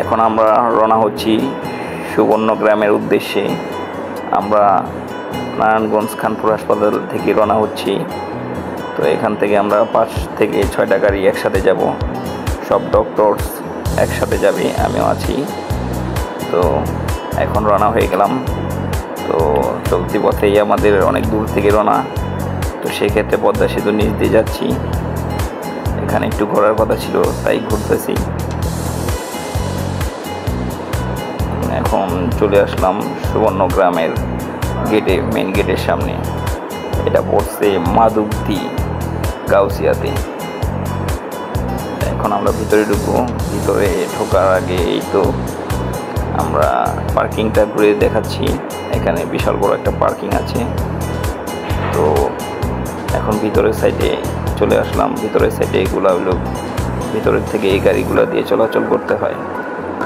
এখন আমরা রওনা হচ্ছি সুবর্ণগ্রামের উদ্দেশ্যে। আমরা নারায়ণগঞ্জ খানপুর হাসপাতাল থেকে রওনা হচ্ছি। তো এখান থেকে আমরা 5 থেকে 6টা গাড়ি একসাথে যাব, সব ডক্টরস একসাথে যাবে, আমিও আছি। তো এখন রওনা হয়ে গেলাম। তো চলতি পথেই আমাদের অনেক দূর থেকে রওনা, তো সেক্ষেত্রে পদ্মা সেতু নিচ দিয়ে যাচ্ছি। এখানে একটু ঘোরার কথা ছিল, তাই ঘুরতেছি। এখন চলে আসলাম সুবর্ণগ্রামের গেটে, মেন গেটের সামনে। এটা পড়ছে মাধবদী গাউসিয়াতে। এখন আমরা ভিতরে ঢুকবো। ভিতরে ঢোকার আগে এই তো আমরা পার্কিংটা ঘুরে দেখাচ্ছি। এখানে বিশাল বড় একটা পার্কিং আছে। তো এখন ভিতরের সাইডে চলে আসলাম। ভিতরের সাইডে এগুলো হলো ভিতরের থেকে এই গাড়িগুলো দিয়ে চলাচল করতে হয়।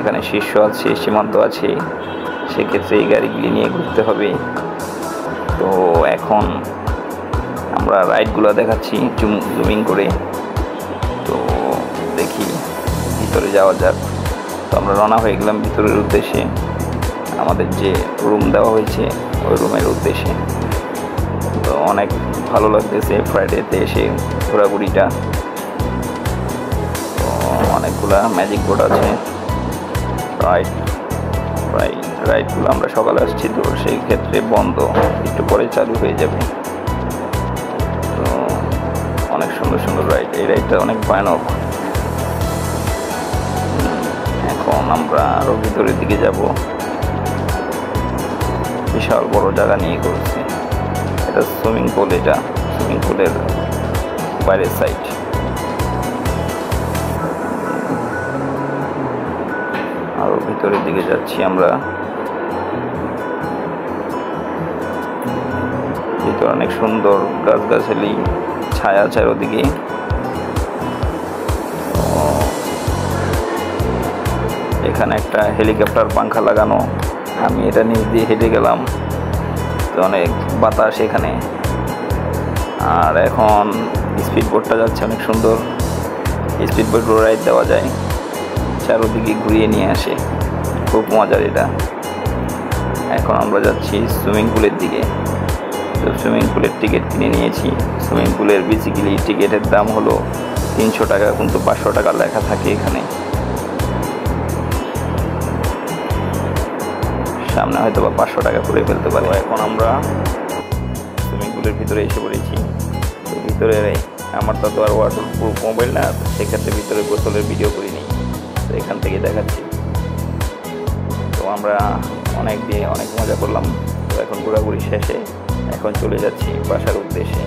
এখানে শীর্ষ আছে, সীমান্ত আছে, সেক্ষেত্রে এই গাড়িগুলি নিয়ে ঘুরতে হবে। তো এখন আমরা রাইডগুলো দেখাচ্ছি জুমিং করে। তো দেখি ভিতরে যাওয়া যাক। তো আমরা রওনা হয়ে গেলাম ভিতরের উদ্দেশ্যে, আমাদের যে রুম দেওয়া হয়েছে ওই রুমের উদ্দেশ্যে। তো অনেক ভালো লাগতেছে ফ্রাইডেতে এসে ঘোরাঘুরিটা। তো অনেকগুলা ম্যাজিক বোর্ড আছে, রাইডগুলো আমরা সকালে আসছি, তো সেই ক্ষেত্রে বন্ধ, একটু পরে চালু হয়ে যাবে। তো অনেক সুন্দর সুন্দর রাইড, এই রাইডটা অনেক ভয়ানক। এখন আমরা আরও ভিতরের দিকে যাব। বিশাল বড় জায়গা নিয়ে করছে এটা সুইমিং পুল। এটা সুইমিং পুলের বাইরের সাইড। আরও ভিতরের দিকে যাচ্ছি আমরা। ভিতরে অনেক সুন্দর গাছগাছালি, ছায়া চারোদিকে। এখানে একটা হেলিকপ্টার পাংখা লাগানো, আমি এটা নিচ দিয়ে হেঁটে গেলাম। তো অনেক বাতাস এখানে। আর এখন স্পিড বোটটা যাচ্ছে, অনেক সুন্দর। স্পিড বোট রাইড দেওয়া যায়, চারোদিকে ঘুরিয়ে নিয়ে আসে, খুব মজার এটা। এখন আমরা যাচ্ছি সুইমিং পুলের দিকে। তো সুইমিং পুলের টিকিট কিনে নিয়েছি। সুইমিং পুলের বেসিক্যালি টিকিটের দাম হলো 300 টাকা, কিন্তু 500 টাকা লেখা থাকে এখানে। সামনে হয়তো বা 500 টাকা করে ফেলতে পারে। এখন আমরা সুইমিং পুলের ভিতরে এসে পড়েছি। তো ভিতরে আমার তো আর ওয়াটারপ্রুফ মোবাইল না, সেক্ষেত্রে ভিতরে গোসলের ভিডিও করিনি, তো এখান থেকে দেখাচ্ছি। তো আমরা অনেক মজা করলাম। তো এখন ঘোরাঘুরি শেষে এখন চলে যাচ্ছি বাসার উদ্দেশ্যে।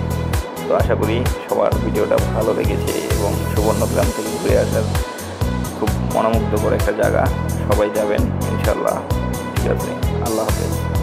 তো আশা করি সবার ভিডিওটা ভালো লেগেছে এবং সুবর্ণগ্রাম থেকে ঘুরে আসার খুব মনোমুগ্ধকর একটা জায়গা। সবাই যাবেন ইনশাল্লাহ। ঠিক আছে, আল্লাহ হাফেজ।